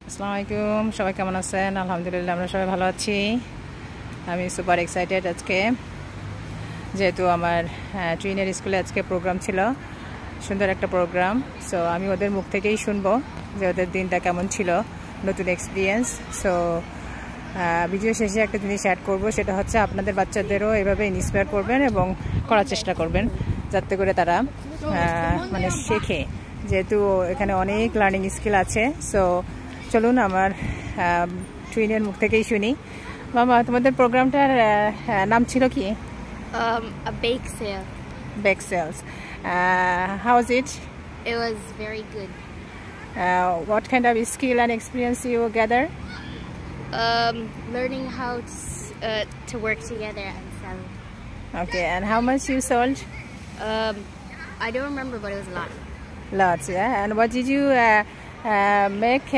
আসসালামু আলাইকুম, সবাই কেমন আছেন? আলহামদুলিল্লাহ আমরা সবাই ভালো আছি। আমি সুপার এক্সাইটেড আজকে, যেহেতু আমার টুইনের স্কুলে আজকে প্রোগ্রাম ছিল, সুন্দর একটা প্রোগ্রাম। সো আমি ওদের মুখ থেকেই শুনবো যে ওদের দিনটা কেমন ছিল, নতুন এক্সপিরিয়েন্স। সো ভিডিও শেষে একটা জিনিস অ্যাড করব, সেটা হচ্ছে আপনাদের বাচ্চাদেরও এভাবে ইন্সপায়ার করবেন এবং করার চেষ্টা করবেন, যাতে করে তারা মানে শেখে, যেহেতু এখানে অনেক লার্নিং স্কিল আছে। সো চলুন আমার টুইনের মুখ থেকেই শুনি। মামা, তোমাদের প্রোগ্রামটার নাম ছিল কি? A bake sale. Bake sales. How was it? It was very good. What kind of skill and experience you gather? Learning how to work together and sell. Okay, and how much you sold? I don't remember, but it was a lot. Lots, yeah. And what did you make?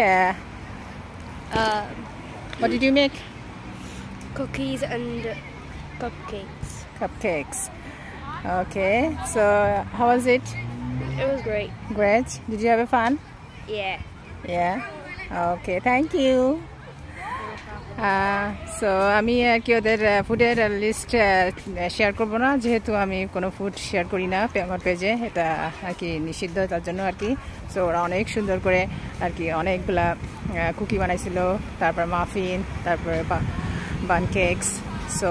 What did you make? Cookies and cupcakes. Cupcakes. Okay, so how was it? It was great. Great. Did you have fun? Yeah. Yeah. Okay, thank you. So আমি আর কি ওদের ফুডের list share করবো না, যেহেতু আমি কোনো food share করি না আমার পেজে, এটা আর কি নিষিদ্ধ, তার জন্য আর কি। সো ওরা অনেক সুন্দর করে আর কি অনেকগুলা কুকি বানাইছিল, তারপর মাফিন, তারপরে বান কেকস। সো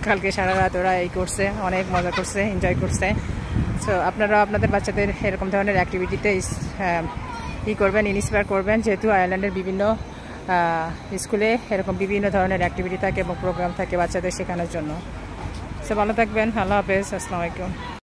কালকে সারা রাত ওরা এই করছে, অনেক মজা করছে, এনজয় করছে। সো আপনারা আপনাদের বাচ্চাদের এরকম ধরনের অ্যাক্টিভিটিতে করবেন, ইন্সপায়ার করবেন, যেহেতু আয়ারল্যান্ডের বিভিন্ন স্কুলে এরকম বিভিন্ন ধরনের অ্যাক্টিভিটি থাকে এবং প্রোগ্রাম থাকে বাচ্চাদের শেখানোর জন্য। সো ভালো থাকবেন, আল্লাহ হাফেজ, আসসালামু আলাইকুম।